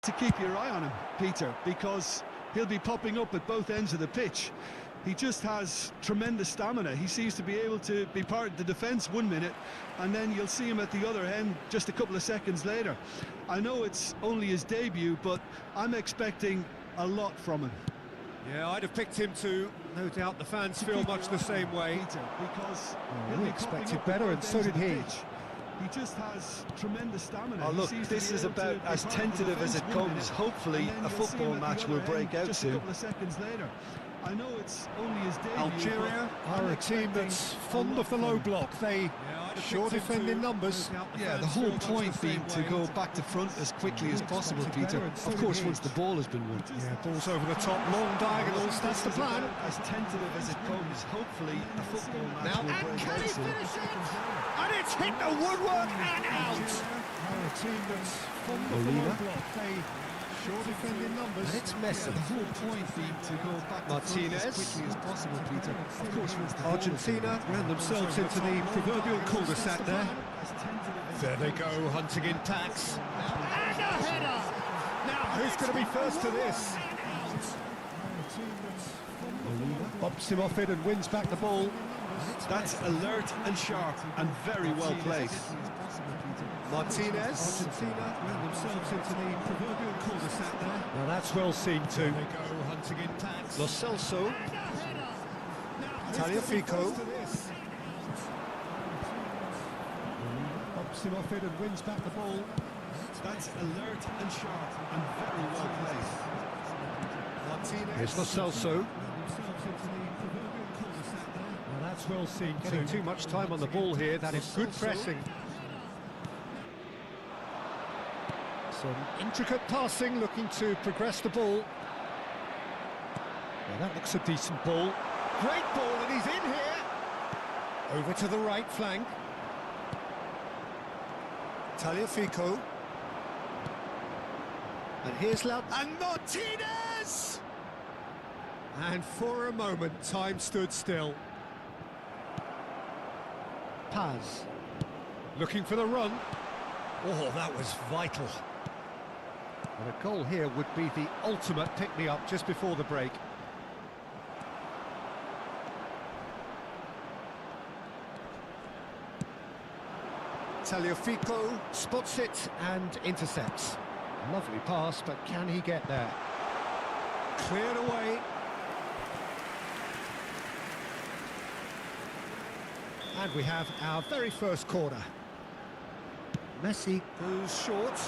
To keep your eye on him, Peter, because he'll be popping up at both ends of the pitch. He just has tremendous stamina. He seems to be able to be part of the defence 1 minute, and then you'll see him at the other end just a couple of seconds later. I know it's only his debut, but I'm expecting a lot from him. Yeah, I'd have picked him too. No doubt the fans feel much the same way. Peter, because We expected better, and so did he. He just has tremendous stamina. Oh look, this is about as tentative as it comes. Hopefully a football match will break out just soon. a couple of seconds later. I know it's only his debut. Algeria are a team that's fond of the low block. They sure defend in numbers. Yeah, the whole point being to go back to front as quickly as possible, Peter. Of course, once the ball has been won. Yeah, balls over the top, long diagonals, that's the plan. As tentative as it comes, hopefully a football match will break out soon. And it's hit the woodwork and out. A team that's fond of the low block. They sure defend in numbers. And it's Messi. The whole point being to go back to front as quickly as possible, Peter. Of course, once the ball has been Argentina won. ran themselves into the proverbial cul-de-sac there. There they go, hunting in tacks. And a header! Now, who's going to be first to this? Bumps him off it and wins back the ball. That's alert and sharp and very well played. Martinez. Argentina ran themselves into the proverbial cul-de-sac there. Now that's well seen too. There they go, hunting in tacks. Lo Celso. Tagliafico. Bumps him off it and wins back the ball. That's alert and sharp and very well played. Martinez. Here's Lo Celso. Well, that's well seen too. Getting too much time on the ball here. That is good pressing. Some intricate passing, looking to progress the ball. Well, that looks a decent ball. Great ball, and he's in here. Over to the right flank. Tagliafico. And here's Laut. And Martinez! And for a moment, time stood still. Paz. Looking for the run. Oh, that was vital. And a goal here would be the ultimate pick-me-up just before the break. Tagliafico spots it and intercepts. Lovely pass, but can he get there? Cleared away. And we have our very first corner. Messi goes short.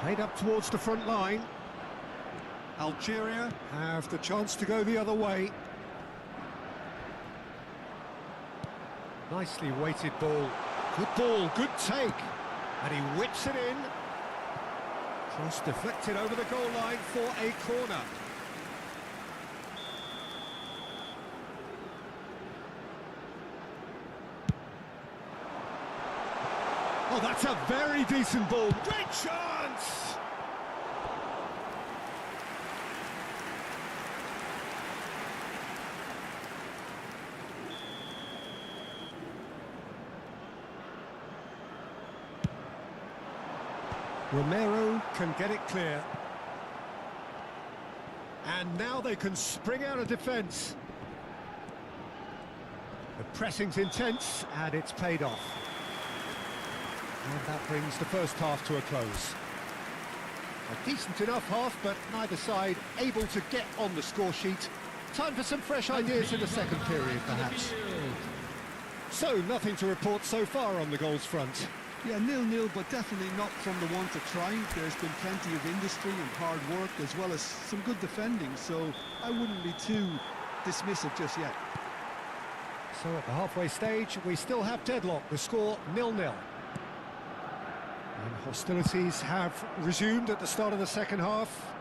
Played up towards the front line. Algeria have the chance to go the other way. Nicely weighted ball. Good ball, good take. And he whips it in. Cross deflected over the goal line for a corner. Oh, that's a very decent ball. Great chance! Romero can get it clear. And now they can spring out of defence. The pressing's intense, and it's paid off. And that brings the first half to a close. A decent enough half, but neither side able to get on the score sheet. Time for some fresh ideas in the second period, perhaps. So, nothing to report so far on the goals front. Yeah, 0-0, but definitely not from the want of trying. There's been plenty of industry and hard work, as well as some good defending, so I wouldn't be too dismissive just yet. So at the halfway stage, we still have deadlock, the score 0-0. And hostilities have resumed at the start of the second half.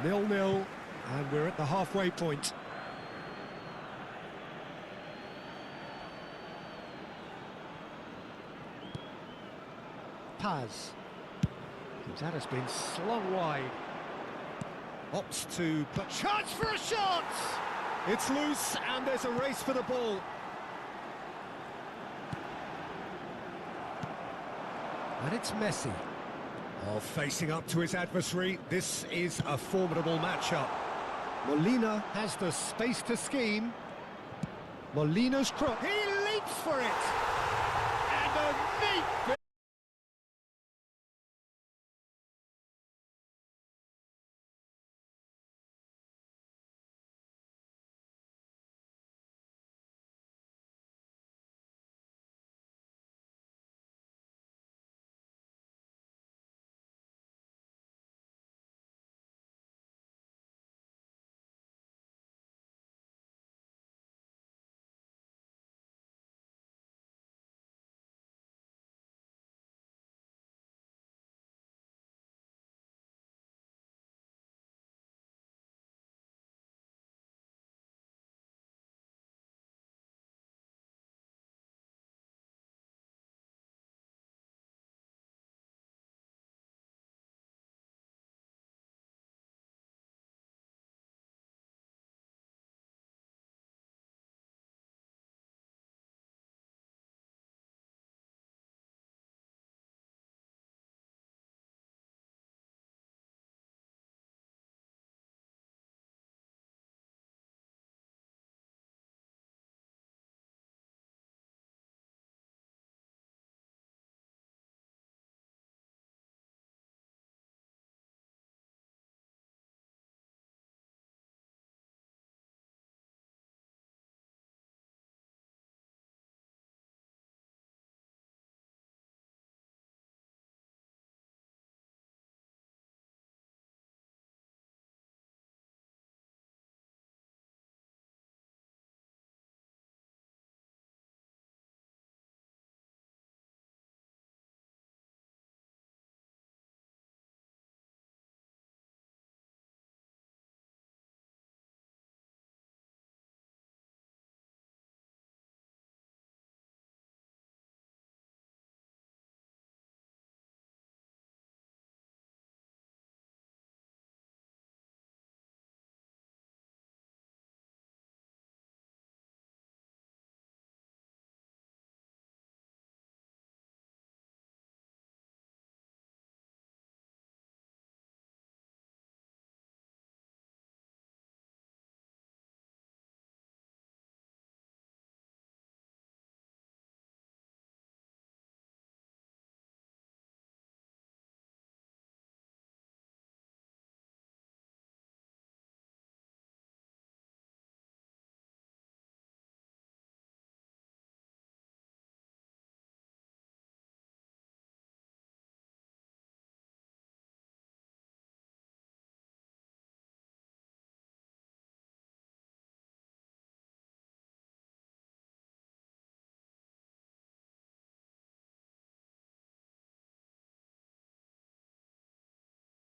0-0, and we're at the halfway point. Paz. That has been slung wide. Opts to put chance for a shot! It's loose, and there's a race for the ball. And it's Messi. While facing up to his adversary, this is a formidable matchup. Molina has the space to scheme. Molina's cross. He leaps for it! And a neat...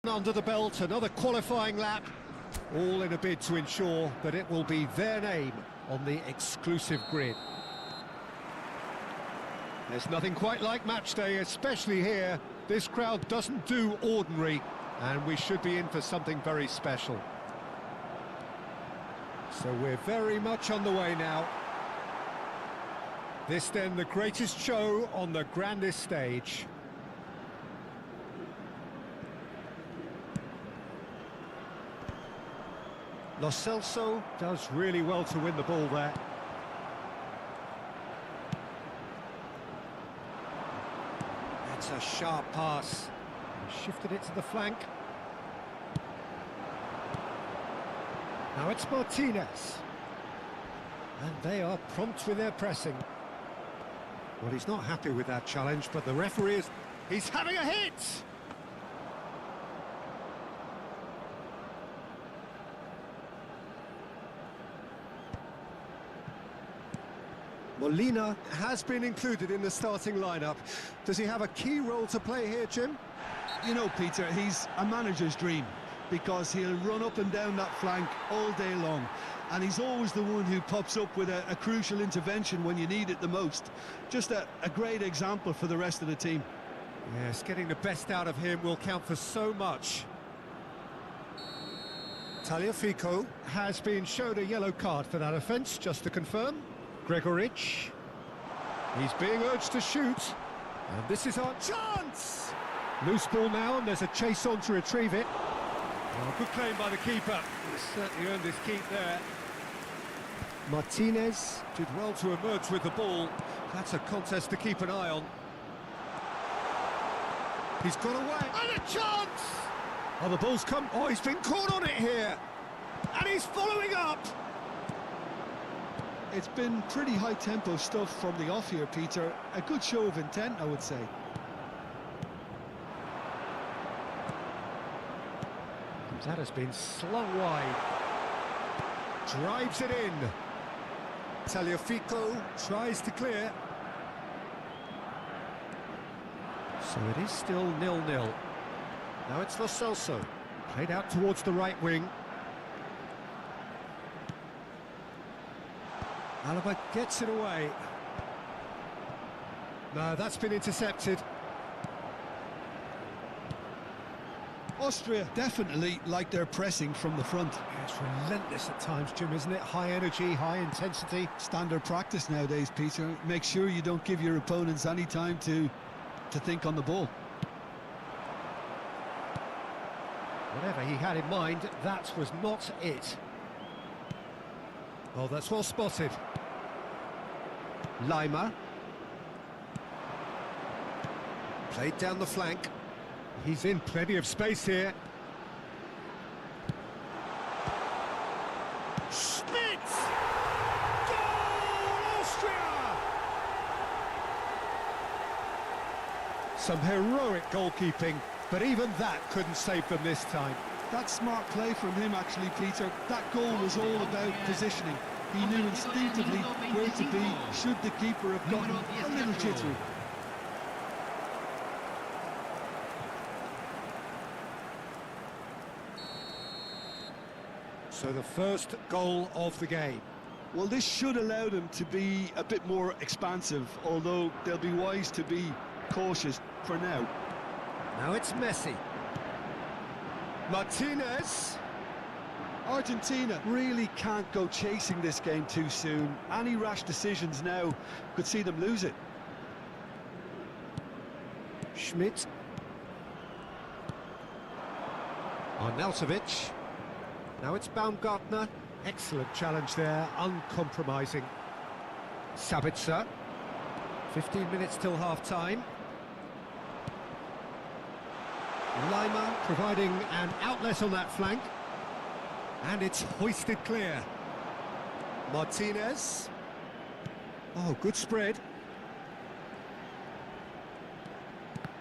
Under the belt, another qualifying lap, all in a bid to ensure that it will be their name on the exclusive grid. There's nothing quite like match day, especially here. This crowd doesn't do ordinary, and we should be in for something very special. So we're very much on the way now. This then the greatest show on the grandest stage. Lo Celso does really well to win the ball there. That's a sharp pass. Shifted it to the flank. Now it's Martinez. And they are prompt with their pressing. Well, he's not happy with that challenge, but the referee is... He's having a hit! Molina has been included in the starting lineup. Does he have a key role to play here, Jim? You know, Peter, he's a manager's dream, because he'll run up and down that flank all day long, and he's always the one who pops up with a crucial intervention when you need it the most. Just a great example for the rest of the team. Yes, getting the best out of him will count for so much. Tagliafico has been showed a yellow card for that offence, just to confirm. Gregoric, he's being urged to shoot, and this is our chance! Loose ball now, and there's a chase on to retrieve it. Oh, good claim by the keeper. He's certainly earned his keep there. Martinez did well to emerge with the ball. That's a contest to keep an eye on. He's got away. And a chance! Oh, the ball's come. Oh, he's been caught on it here. And he's following up. It's been pretty high-tempo stuff from the off here, Peter. A good show of intent, I would say. That has been slung wide. Drives it in. Tagliafico tries to clear. So it is still 0-0. Now it's Lo Celso. Played out towards the right wing. Alaba gets it away. No, that's been intercepted. Austria definitely like their pressing from the front. Yeah, it's relentless at times, Jim, isn't it? High energy, high intensity. Standard practice nowadays, Peter. Make sure you don't give your opponents any time to think on the ball. Whatever he had in mind, that was not it. Oh, that's well spotted. Lima. Played down the flank. He's in plenty of space here. Schmidt! Goal, Austria! Some heroic goalkeeping, but even that couldn't save them this time. That's smart play from him, actually, Peter. That goal was all about positioning. He knew instinctively where to be, should the keeper have gotten a little jittery. So the first goal of the game. Well, this should allow them to be a bit more expansive, although they'll be wise to be cautious for now. Now it's Messi. Martinez. Argentina really can't go chasing this game too soon. Any rash decisions now could see them lose it. Schmidt. Arnautovic. Now it's Baumgartner. Excellent challenge there, uncompromising. Sabitzer. 15 minutes till half-time. Lima providing an outlet on that flank. And it's hoisted clear. Martinez. Oh, good spread.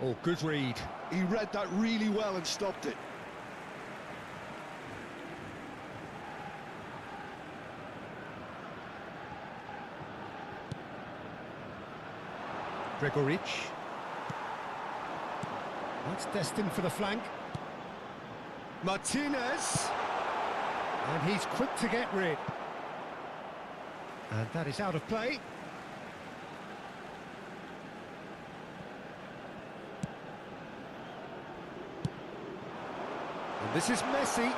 Oh, good read. He read that really well and stopped it. Gregoric. That's destined for the flank. Martinez. And he's quick to get rid. And that is out of play. And this is Messi.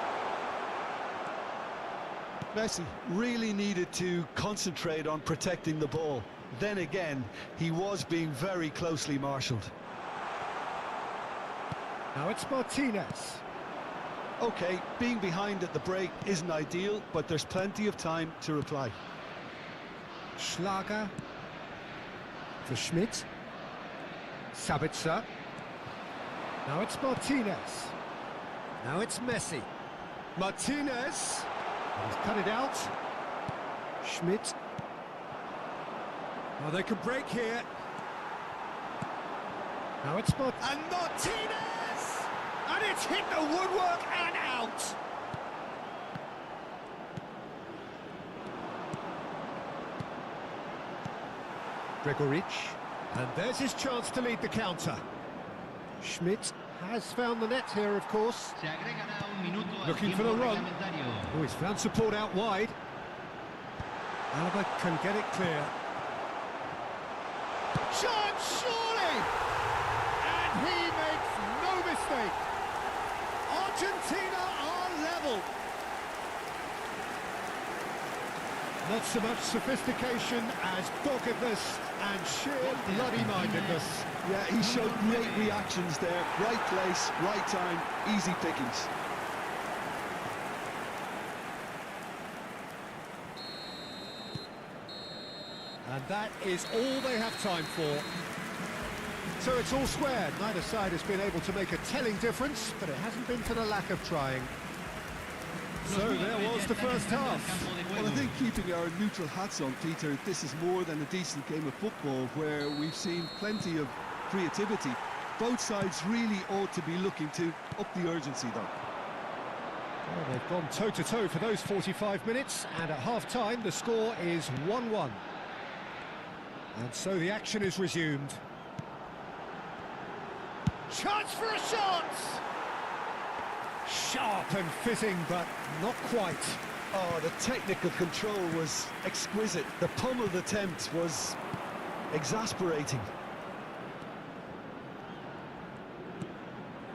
Messi really needed to concentrate on protecting the ball. Then again, he was being very closely marshalled. Now it's Martinez. OK, being behind at the break isn't ideal, but there's plenty of time to reply. Schlager. For Schmidt. Sabitzer. Now it's Martinez. Now it's Messi. Martinez. And he's cut it out. Schmidt. Oh, they can break here. Now it's and Martinez! And it's hit the woodwork and out! Gregoric. And there's his chance to lead the counter. Schmidt has found the net here, of course. Looking for the run. Oh, he's found support out wide. Alaba can get it clear. Chance, surely! And he makes no mistake. Argentina are level. Not so much sophistication as doggedness and sheer bloody-mindedness. Yeah, he showed great reactions there. Right place, right time, easy pickings. And that is all they have time for. So it's all square. Neither side has been able to make a telling difference, but it hasn't been for the lack of trying. So there was the first half. Well, I think keeping our neutral hats on, Peter, this is more than a decent game of football where we've seen plenty of creativity. Both sides really ought to be looking to up the urgency, though. Well, they've gone toe-to-toe for those 45 minutes, and at half-time the score is 1-1. And so the action is resumed. Chance for a shot! Sharp and fitting, but not quite. Oh, the technical control was exquisite. The pummeled attempt was exasperating.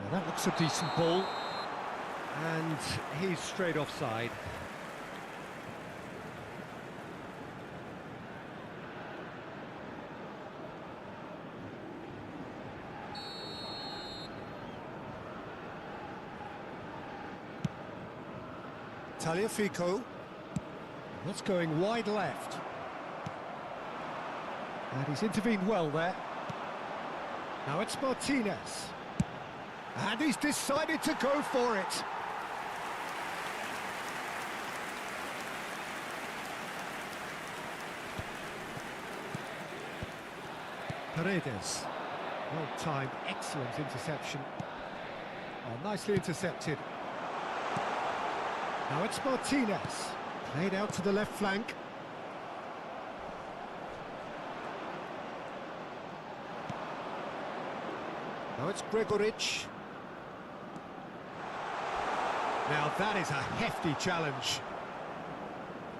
Well, that looks a decent ball. And he's straight offside. Tagliafico. That's going wide left. And he's intervened well there. Now it's Martinez. And he's decided to go for it. Paredes. Well-timed, excellent interception. Oh, nicely intercepted. Now it's Martinez. Played out to the left flank. Now it's Gregoric. Now that is a hefty challenge.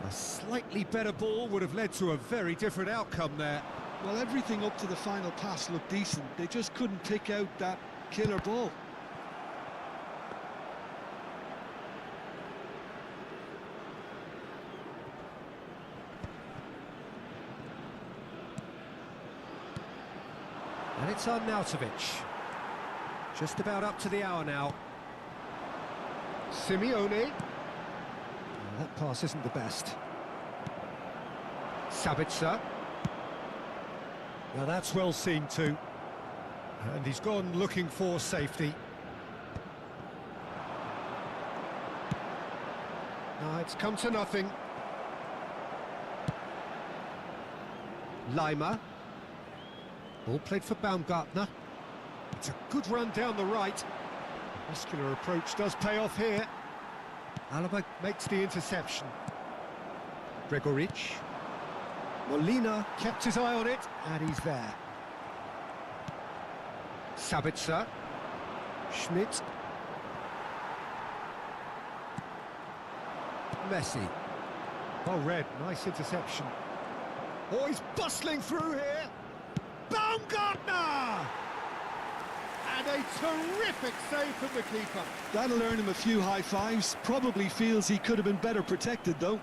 A slightly better ball would have led to a very different outcome there. Well, everything up to the final pass looked decent. They just couldn't pick out that killer ball. And it's Arnautovic. Just about up to the hour now. Simeone. Oh, that pass isn't the best. Sabitzer. Now that's well seen too. And he's gone looking for safety. Now it's come to nothing. Lima. Ball played for Baumgartner. It's a good run down the right. Muscular approach does pay off here. Alaba makes the interception. Gregoric. Molina kept his eye on it, and he's there. Sabitzer. Schmidt. Messi. Well read, nice interception. Oh, he's bustling through here. Baumgartner! And a terrific save from the keeper. That'll earn him a few high fives. Probably feels he could have been better protected, though.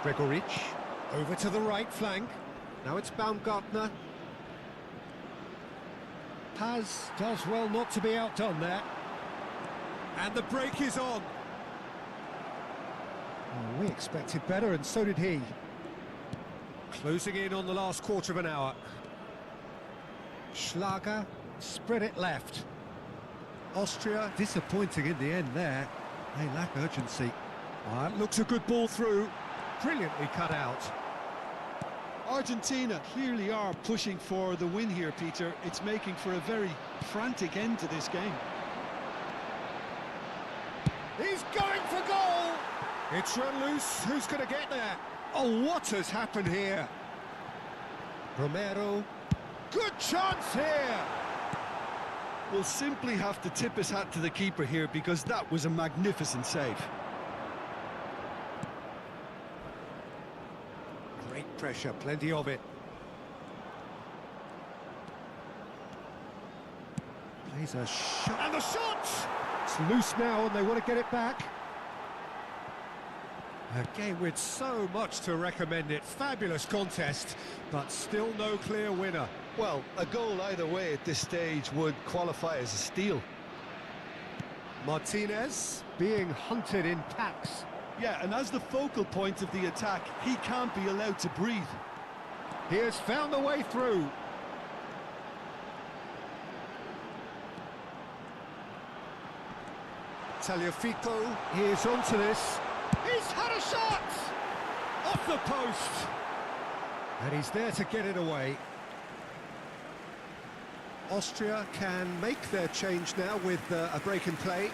Gregoric, over to the right flank. Now it's Baumgartner. Paz does well not to be outdone there. And the break is on. Oh, we expected better, and so did he. Closing in on the last quarter of an hour. Schlager spread it left. Austria disappointing in the end there. They lack urgency. That looks a good ball through. Brilliantly cut out. Argentina clearly are pushing for the win here, Peter. It's making for a very frantic end to this game. He's going for goal! It's run loose. Who's going to get there? Oh, what has happened here? Romero. Good chance here! We'll simply have to tip his hat to the keeper here because that was a magnificent save. Great pressure, plenty of it. Plays a shot. And the shot! It's loose now and they want to get it back. A game with so much to recommend it. Fabulous contest, but still no clear winner. Well, a goal either way at this stage would qualify as a steal. Martinez being hunted in packs. Yeah, and as the focal point of the attack, he can't be allowed to breathe. He has found the way through. Tagliafico, he is onto this. He's had a shot! Off the post! And he's there to get it away. Austria can make their change now with a break in play.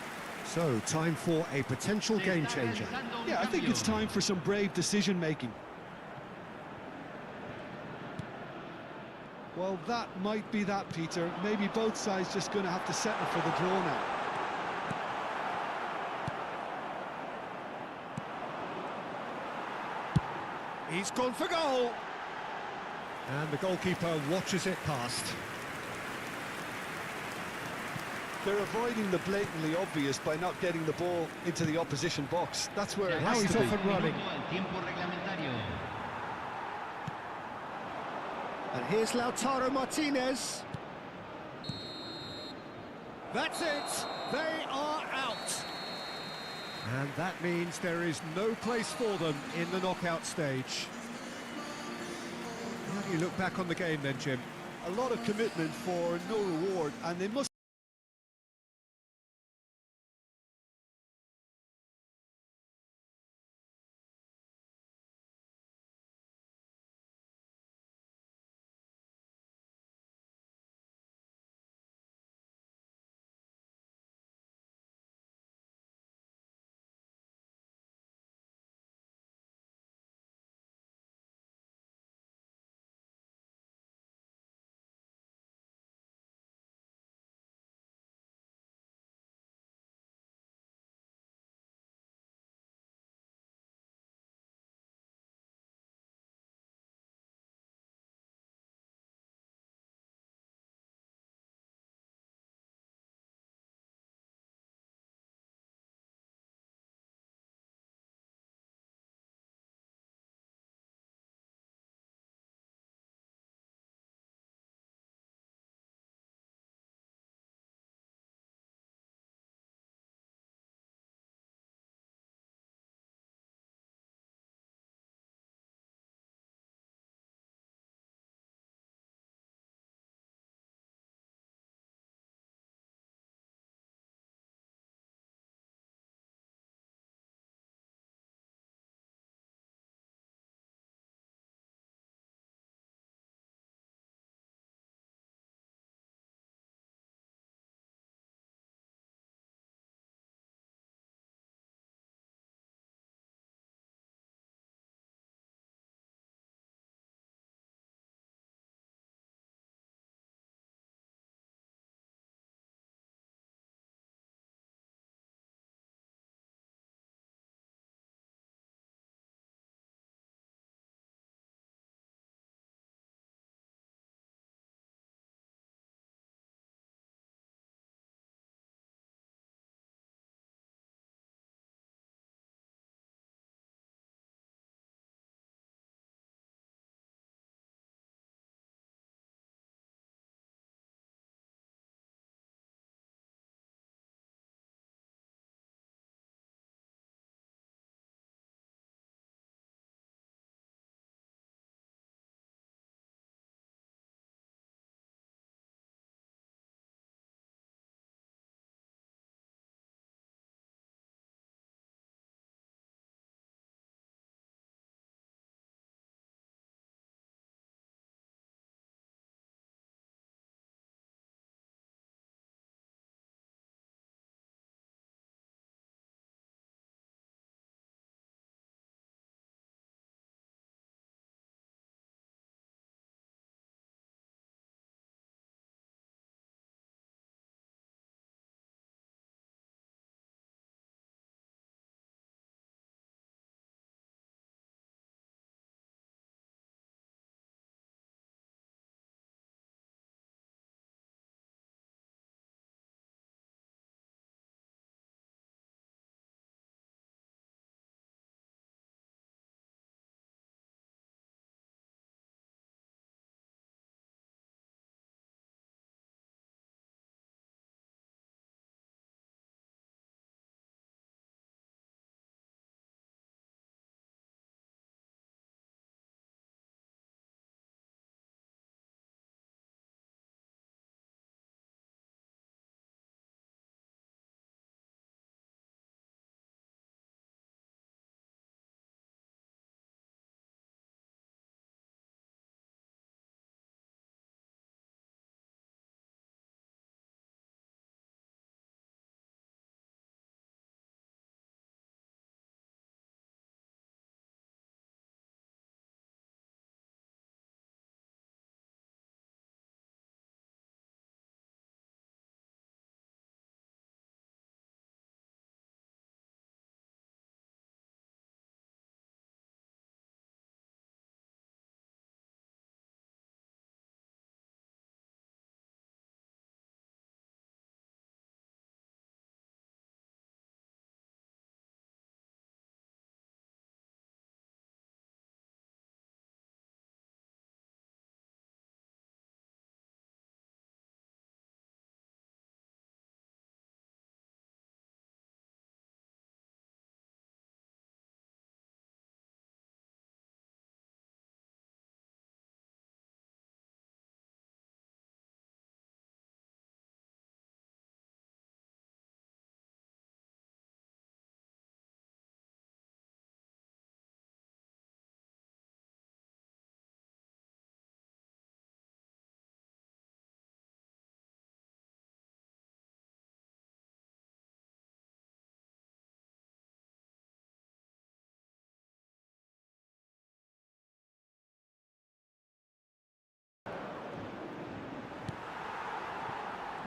So, time for a potential game changer. Yeah, I think it's time for some brave decision-making. Well, that might be that, Peter. Maybe both sides just going to have to settle for the draw now. He's gone for goal! And the goalkeeper watches it past. They're avoiding the blatantly obvious by not getting the ball into the opposition box. That's where it Now has he's to be. off and running. And here's Lautaro Martinez. That's it! They are out! And that means there is no place for them in the knockout stage. How do you look back on the game then, Jim? A lot of commitment for no reward, and they must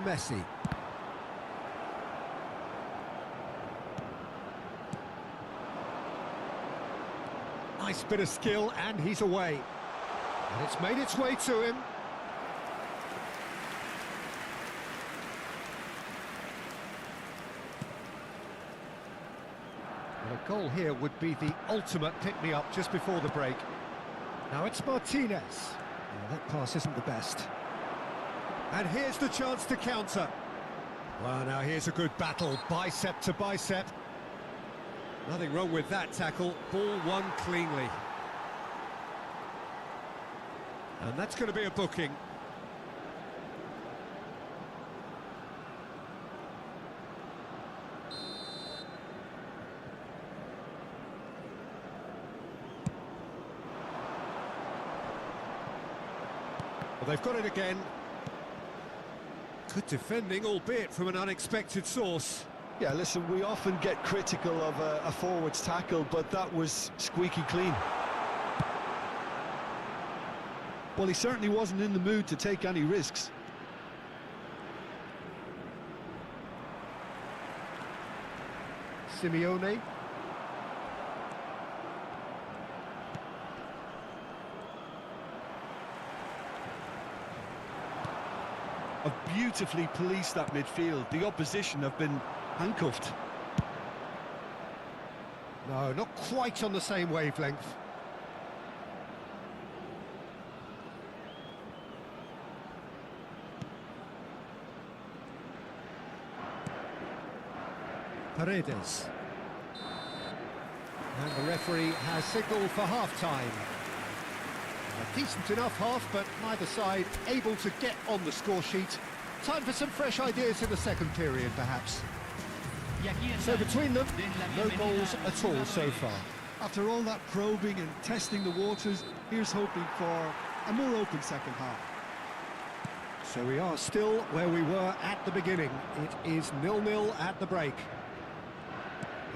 Messi. Nice bit of skill, and he's away. And it's made its way to him. Well, a goal here would be the ultimate pick-me-up just before the break. Now it's Martinez. Yeah, that pass isn't the best. And here's the chance to counter. Well, now here's a good battle, bicep to bicep. Nothing wrong with that tackle, ball won cleanly. And that's going to be a booking. Well, they've got it again. Good defending, albeit from an unexpected source. Yeah, listen, we often get critical of a forward's tackle, but that was squeaky clean. Well, he certainly wasn't in the mood to take any risks. Simeone. Have beautifully policed that midfield. The opposition have been handcuffed. No, not quite on the same wavelength. Paredes. And the referee has signalled for half-time. A decent enough half, but neither side able to get on the score sheet. Time for some fresh ideas in the second period, perhaps. So between them, no goals at all so far. After all that probing and testing the waters, here's hoping for a more open second half. So we are still where we were at the beginning. It is 0-0 at the break.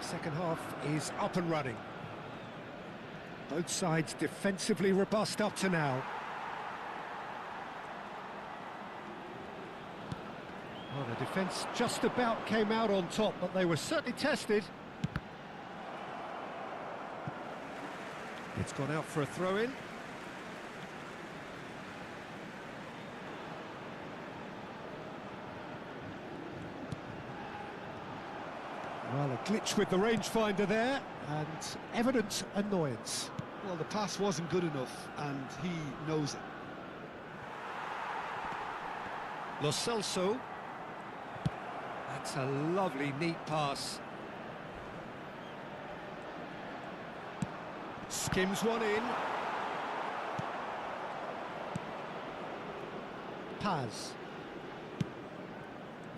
The second half is up and running. Both sides defensively robust up to now. Well, the defence just about came out on top, but they were certainly tested. It's gone out for a throw-in. Well, a glitch with the rangefinder there, and evident annoyance. Well, the pass wasn't good enough, and he knows it. Lo Celso. That's a lovely, neat pass. Skims one in. Paz.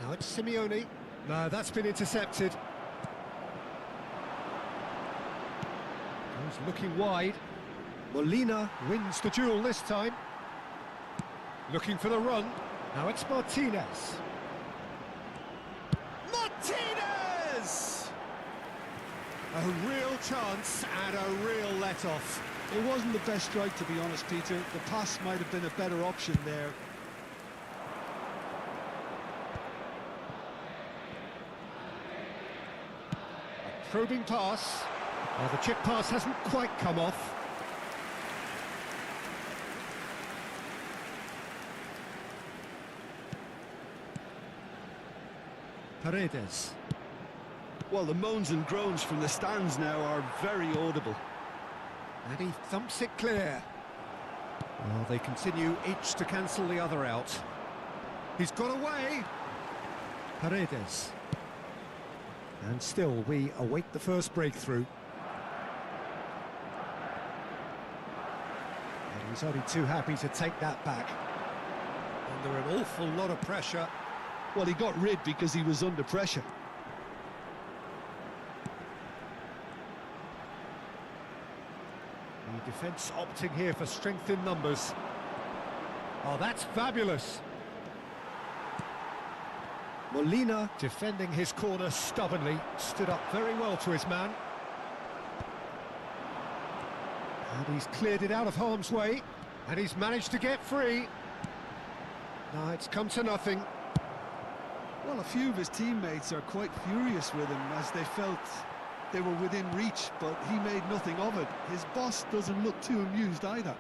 Now it's Simeone. No, that's been intercepted. Goes looking wide. Molina wins the duel this time. Looking for the run. Now it's Martinez. Martinez! A real chance and a real let-off. It wasn't the best strike, to be honest, Peter. The pass might have been a better option there. A probing pass. Well, the chip pass hasn't quite come off. Paredes. Well, the moans and groans from the stands now are very audible. And he thumps it clear. Well, they continue each to cancel the other out. He's got away. Paredes. And still, we await the first breakthrough. And he's only too happy to take that back. Under an awful lot of pressure. Well, he got rid because he was under pressure. The defence opting here for strength in numbers. Oh, that's fabulous. Molina defending his corner stubbornly, stood up very well to his man. And he's cleared it out of harm's way, and he's managed to get free. No, it's come to nothing. Well, a few of his teammates are quite furious with him as they felt they were within reach, but he made nothing of it. His boss doesn't look too amused either.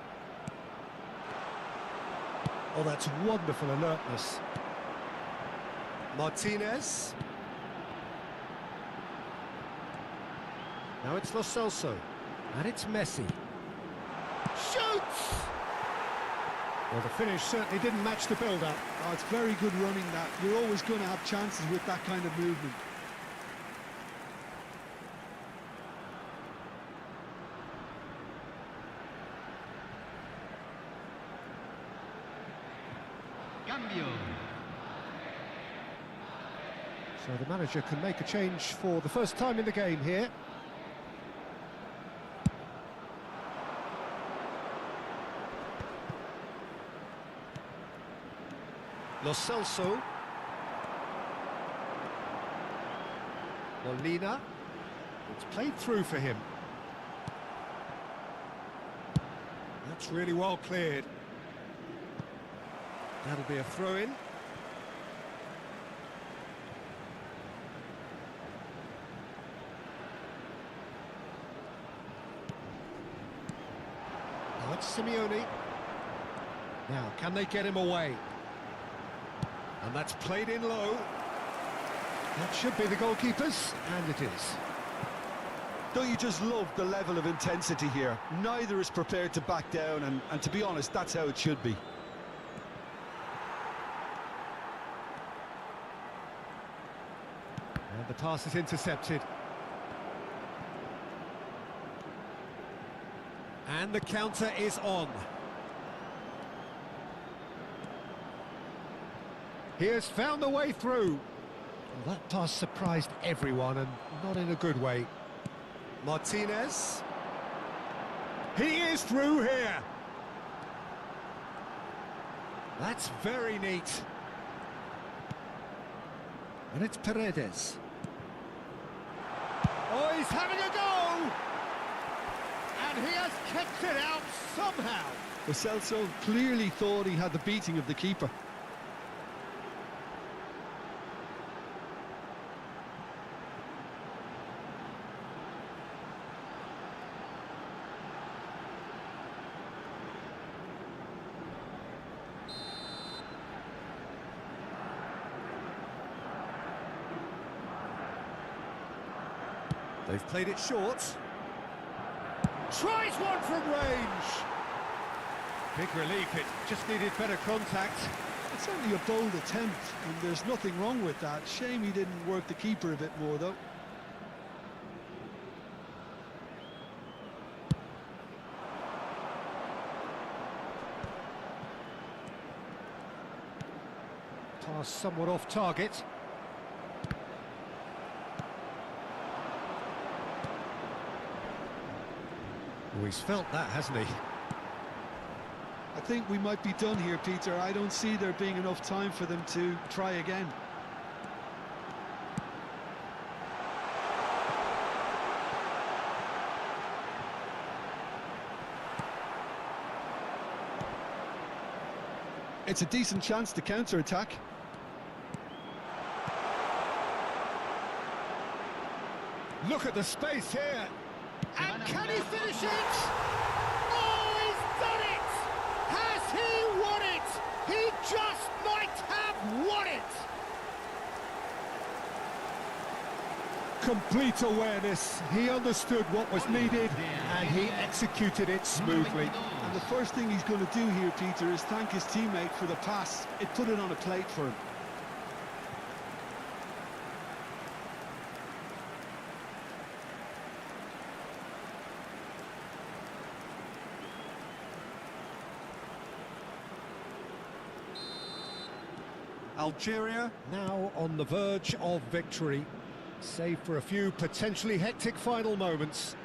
Oh, that's wonderful alertness. Martinez. Now it's Lo Celso. And it's Messi. Shoots! Well, the finish certainly didn't match the build-up. Oh, it's very good running that. You're always going to have chances with that kind of movement. Cambio. So the manager can make a change for the first time in the game here. Lo Celso. Molina. It's played through for him. That's really well cleared. That'll be a throw-in. Now it's Simeone. Now, can they get him away? And that's played in low. That should be the goalkeeper's, and it is. Don't you just love the level of intensity here? Neither is prepared to back down, and to be honest, that's how it should be. And the pass is intercepted. And the counter is on. He has found a way through. Well, that pass surprised everyone, and not in a good way. Martinez. He is through here. That's very neat. And it's Paredes. Oh, he's having a go! And he has kept it out somehow. Lo Celso clearly thought he had the beating of the keeper. They've played it short. Tries one from range. Big relief, it just needed better contact. It's only a bold attempt, and there's nothing wrong with that. Shame he didn't work the keeper a bit more, though. Pass somewhat off target. Oh, he's felt that, hasn't he? I think we might be done here, Peter. I don't see there being enough time for them to try again. It's a decent chance to counter-attack. Look at the space here. And can he finish it? Oh, he's done it! Has he won it? He just might have won it! Complete awareness. He understood what was needed, and he executed it smoothly. And the first thing he's going to do here, Peter, is thank his teammate for the pass. It put it on a plate for him. Algeria now on the verge of victory, save for a few potentially hectic final moments.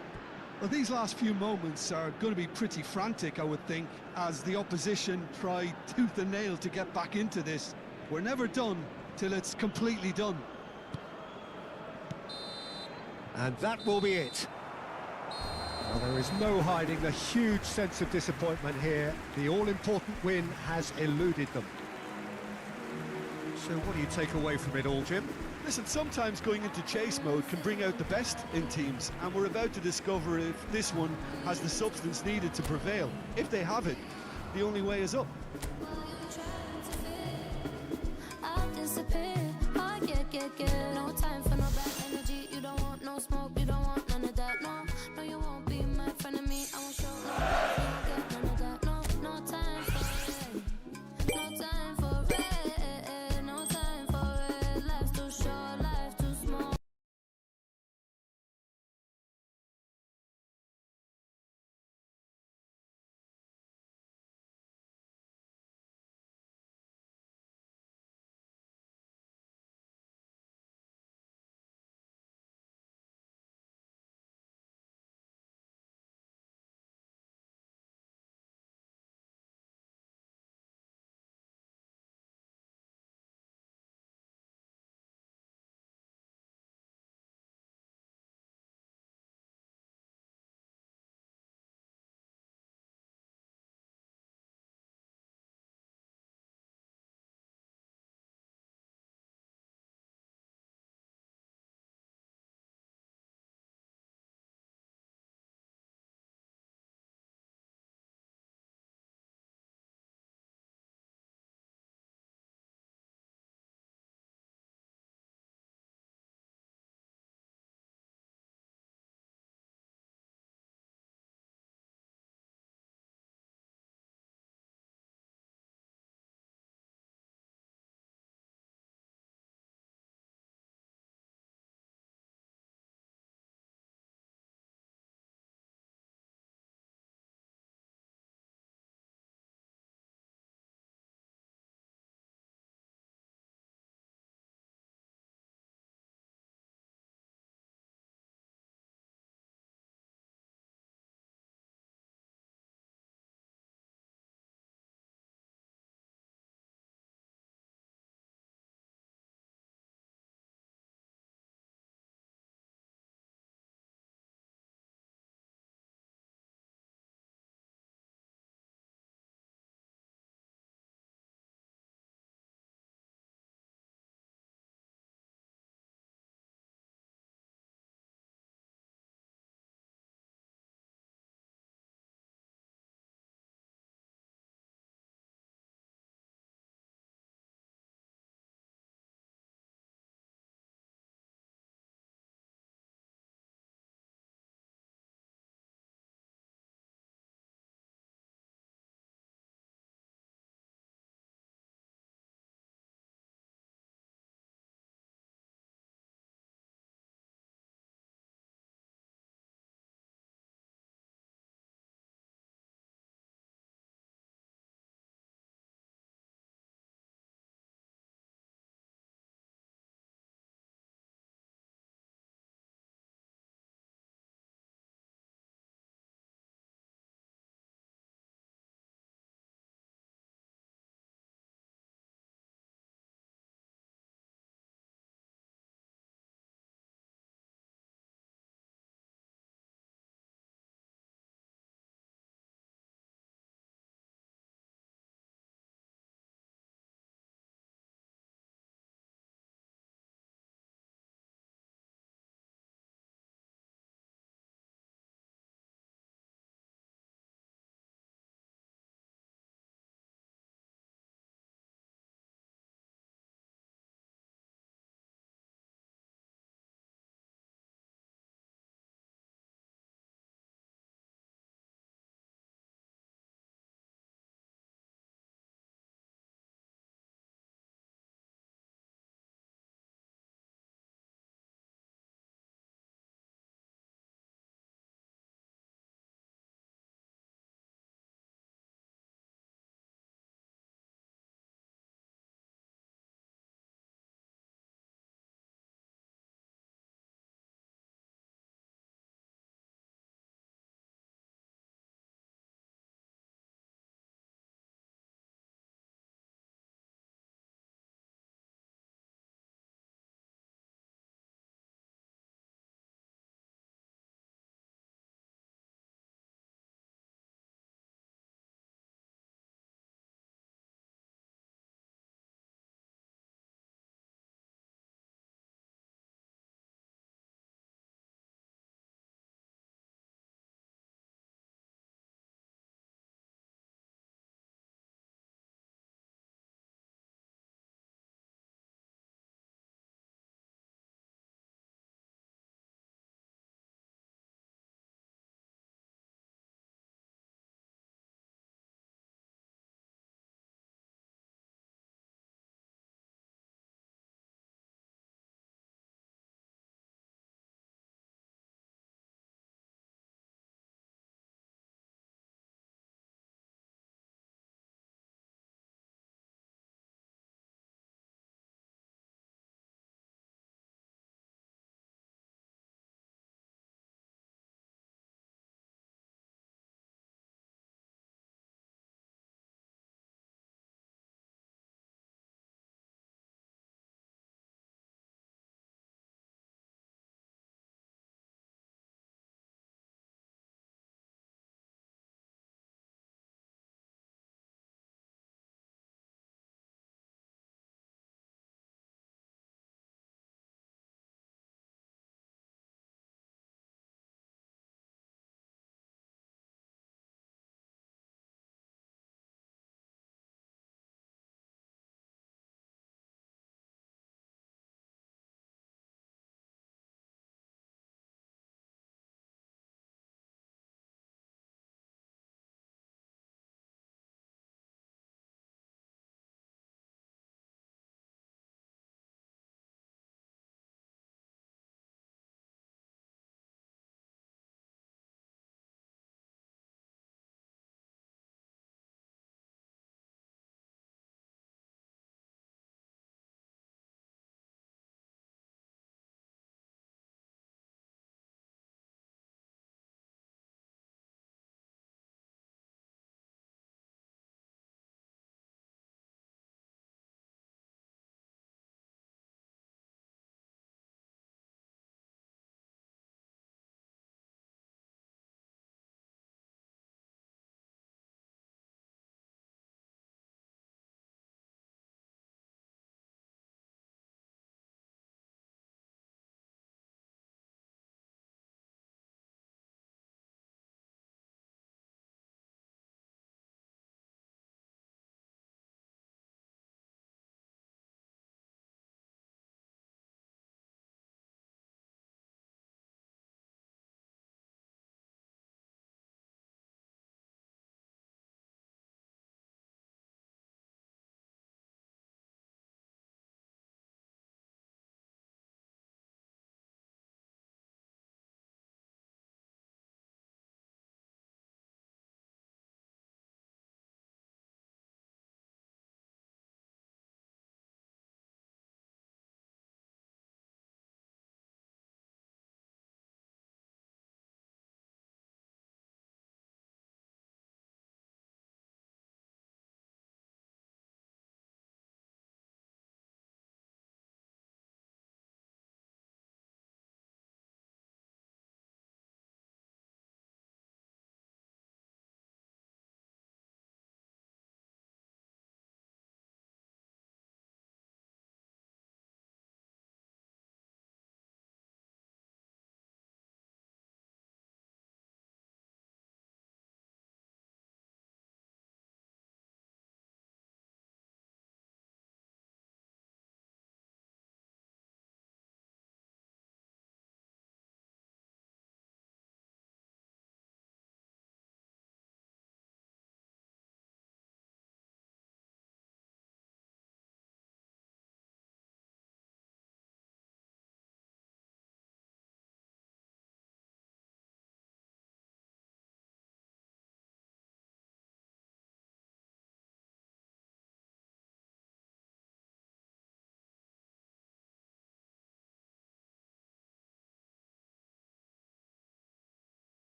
Well, these last few moments are going to be pretty frantic, I would think, as the opposition try tooth and nail to get back into this. We're never done till it's completely done. And that will be it. Well, there is no hiding the huge sense of disappointment here. The all-important win has eluded them. So what do you take away from it all, Jim? Listen, sometimes going into chase mode can bring out the best in teams, and we're about to discover if this one has the substance needed to prevail. If they have it, the only way is up. No time for no